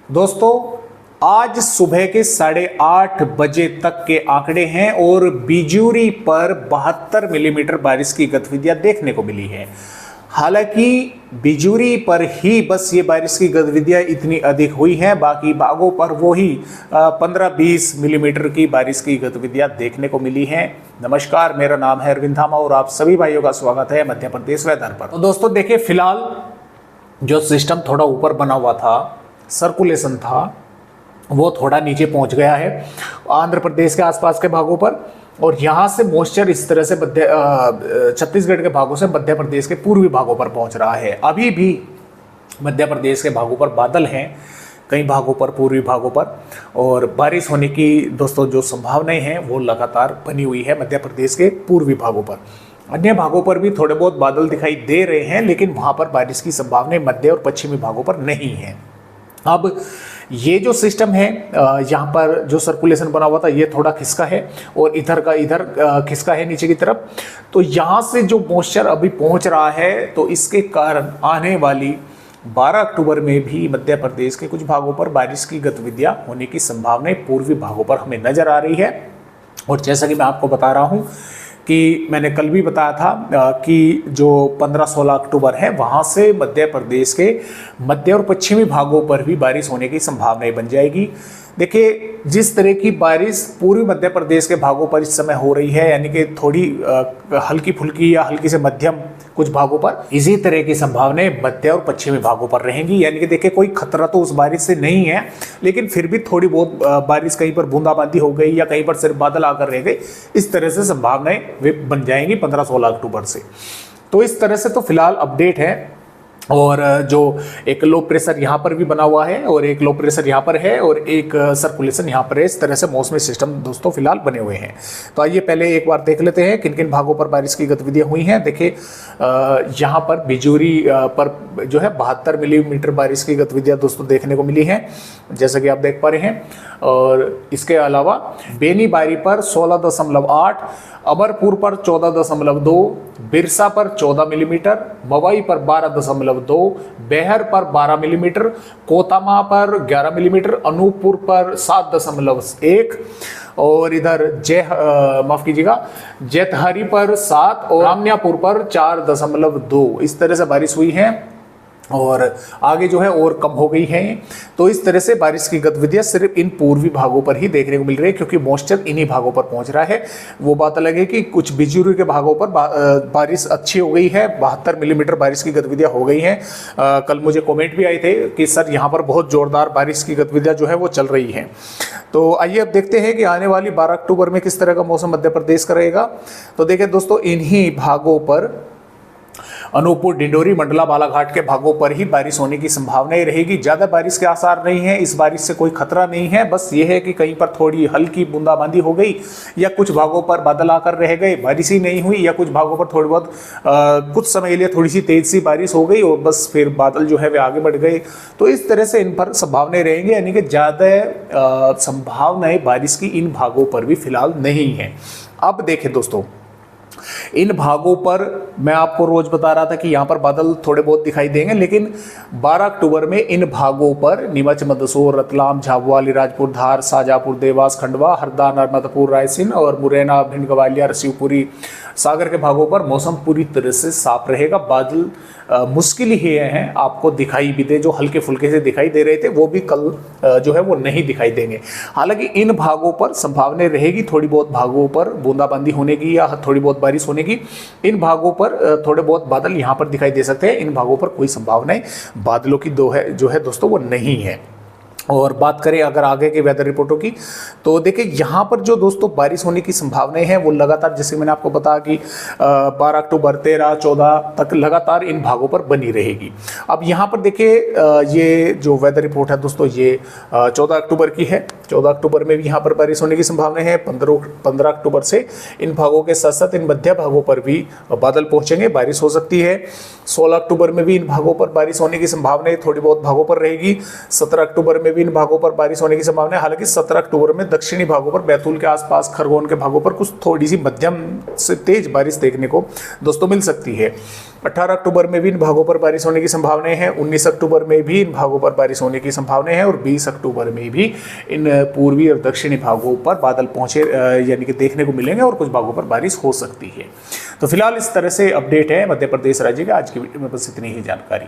दोस्तों, आज सुबह के 8:30 बजे तक के आंकड़े हैं और बिजूरी पर 72 मिलीमीटर बारिश की गतिविधियां देखने को मिली है। हालांकि बिजूरी पर ही बस ये बारिश की गतिविधियां इतनी अधिक हुई हैं, बाकी भागों पर वो ही 15-20 मिलीमीटर की बारिश की गतिविधियां देखने को मिली हैं। नमस्कार, मेरा नाम है अरविंद धामा और आप सभी भाइयों का स्वागत है मध्य प्रदेश वेदर पर। तो दोस्तों देखिए, फिलहाल जो सिस्टम थोड़ा ऊपर बना हुआ था, सर्कुलेशन था, वो थोड़ा नीचे पहुंच गया है आंध्र प्रदेश के आसपास के भागों पर, और यहाँ से मॉइस्चर इस तरह से छत्तीसगढ़ के भागों से मध्य प्रदेश के पूर्वी भागों पर पहुंच रहा है। अभी भी मध्य प्रदेश के भागों पर बादल हैं, कई भागों पर, पूर्वी भागों पर, और बारिश होने की दोस्तों जो संभावनाएं हैं वो लगातार बनी हुई है मध्य प्रदेश के पूर्वी भागों पर। अन्य भागों पर भी थोड़े बहुत बादल दिखाई दे रहे हैं, लेकिन वहाँ पर बारिश की संभावनाएं मध्य और पश्चिमी भागों पर नहीं है। अब ये जो सिस्टम है, यहाँ पर जो सर्कुलेशन बना हुआ था ये थोड़ा खिसका है और इधर का इधर खिसका है नीचे की तरफ। तो यहाँ से जो मॉइस्चर अभी पहुँच रहा है, तो इसके कारण आने वाली 12 अक्टूबर में भी मध्य प्रदेश के कुछ भागों पर बारिश की गतिविधियाँ होने की संभावनाएं पूर्वी भागों पर हमें नजर आ रही है। और जैसा कि मैं आपको बता रहा हूँ कि मैंने कल भी बताया था कि जो 15-16 अक्टूबर है, वहाँ से मध्य प्रदेश के मध्य और पश्चिमी भागों पर भी बारिश होने की संभावनाएं बन जाएगी। देखिए, जिस तरह की बारिश पूर्वी मध्य प्रदेश के भागों पर इस समय हो रही है, यानी कि थोड़ी हल्की फुल्की या हल्की से मध्यम कुछ भागों पर, इसी तरह की संभावनाएं मध्य और पश्चिमी भागों पर रहेंगी। यानी कि देखिए, कोई खतरा तो उस बारिश से नहीं है, लेकिन फिर भी थोड़ी बहुत बारिश, कहीं पर बूंदाबांदी हो गई या कहीं पर सिर्फ बादल आकर रह गए, इस तरह से संभावनाएं वे बन जाएंगी 15-16 अक्टूबर से। तो इस तरह से तो फिलहाल अपडेट है। और जो एक लो प्रेशर यहाँ पर भी बना हुआ है और एक लो प्रेशर यहाँ पर है और एक सर्कुलेशन यहाँ पर है, इस तरह से मौसमी सिस्टम दोस्तों फिलहाल बने हुए हैं। तो आइए पहले एक बार देख लेते हैं किन किन भागों पर बारिश की गतिविधियाँ हुई हैं। देखिए, यहाँ पर बिजूरी पर जो है 72 मिलीमीटर बारिश की गतिविधियाँ दोस्तों देखने को मिली हैं, जैसा कि आप देख पा रहे हैं। और इसके अलावा बेनीबारी पर 16.8, अमरपुर पर 14.2, बिरसा पर 14 मिलीमीटर, मवई पर 12.2, बेहर पर 12 मिलीमीटर, कोतामा पर 11 मिलीमीटर, अनूपपुर पर 7.1, और इधर माफ कीजिएगा, जैतहरी पर 7 और रामन्यापुर पर 4.2, इस तरह से बारिश हुई है। और आगे जो है और कम हो गई है। तो इस तरह से बारिश की गतिविधियां सिर्फ इन पूर्वी भागों पर ही देखने को मिल रही है, क्योंकि मॉइस्चर इन्हीं भागों पर पहुंच रहा है। वो बात अलग है कि कुछ बिजूरी के भागों पर बारिश अच्छी हो गई है, 72 मिलीमीटर बारिश की गतिविधियां हो गई हैं। कल मुझे कमेंट भी आए थे कि सर यहाँ पर बहुत जोरदार बारिश की गतिविधियां जो है वो चल रही हैं। तो आइए अब देखते हैं कि आने वाली 12 अक्टूबर में किस तरह का मौसम मध्य प्रदेश का रहेगा। तो देखिए दोस्तों, इन्हीं भागों पर अनूपपुर, डिंडोरी, मंडला, बालाघाट के भागों पर ही बारिश होने की संभावनाएं रहेगी। ज़्यादा बारिश के आसार नहीं है, इस बारिश से कोई खतरा नहीं है। बस ये है कि कहीं पर थोड़ी हल्की बूंदाबांदी हो गई या कुछ भागों पर बादल आकर रह गए, बारिश ही नहीं हुई, या कुछ भागों पर थोड़ी बहुत कुछ समय के लिए थोड़ी सी तेज सी बारिश हो गई और बस फिर बादल जो है वे आगे बढ़ गए। तो इस तरह से इन पर संभावनाएं रहेंगी, यानी कि ज़्यादा संभावनाएं बारिश की इन भागों पर भी फिलहाल नहीं है। अब देखें दोस्तों, इन भागों पर मैं आपको रोज बता रहा था कि यहाँ पर बादल थोड़े बहुत दिखाई देंगे, लेकिन 12 अक्टूबर में इन भागों पर नीमच, मंदसौर, रतलाम, झाबुआ, अलीराजपुर, धार, शाजापुर, देवास, खंडवा, हरदा, नर्मदापुर, रायसेन और मुरैना, भिंड, ग्वालियर, शिवपुरी, सागर के भागों पर मौसम पूरी तरह से साफ रहेगा। बादल मुश्किल ही हैं आपको दिखाई भी दे, जो हल्के फुल्के से दिखाई दे रहे थे वो भी कल जो है वो नहीं दिखाई देंगे। हालांकि इन भागों पर संभावना रहेगी थोड़ी बहुत भागों पर बूंदाबांदी होने की या थोड़ी बहुत बारिश होने की। इन भागों पर थोड़े बहुत बादल यहाँ पर दिखाई दे सकते हैं, इन भागों पर कोई संभावनाएं बादलों की जो है दोस्तों वो नहीं है। और बात करें अगर आगे के वेदर रिपोर्टों की, तो देखिए यहाँ पर जो दोस्तों बारिश होने की संभावनाएं हैं वो लगातार, जैसे मैंने आपको बताया कि 12 अक्टूबर, 13, 14 तक लगातार इन भागों पर बनी रहेगी। अब यहाँ पर देखिए, ये जो वेदर रिपोर्ट है दोस्तों ये 14 अक्टूबर की है। 14 अक्टूबर में भी यहाँ पर बारिश होने की संभावना है। 15 अक्टूबर से इन भागों के साथ साथ इन मध्य भागों पर भी बादल पहुँचेंगे, बारिश हो सकती है। 16 अक्टूबर में भी इन भागों पर बारिश होने की संभावना थोड़ी बहुत भागों पर रहेगी। 17 अक्टूबर में भी इन भागों पर बारिश होने की संभावना है। हालांकि 17 अक्टूबर में दक्षिणी भागों पर, बैतूल के आसपास, खरगोन के भागों पर कुछ थोड़ी सी मध्यम से तेज बारिश देखने को दोस्तों मिल सकती है। 18 अक्टूबर में भी इन भागों पर बारिश होने की संभावनाएं हैं। 19 अक्टूबर में भी इन भागों पर बारिश होने की संभावनाएं हैं और 20 अक्टूबर में भी इन पूर्वी और दक्षिणी भागों पर बादल पहुंचे यानी कि देखने को मिलेंगे और कुछ भागों पर बारिश हो सकती है। तो फिलहाल इस तरह से अपडेट है मध्य प्रदेश राज्य के। आज की वीडियो में बस इतनी ही जानकारी।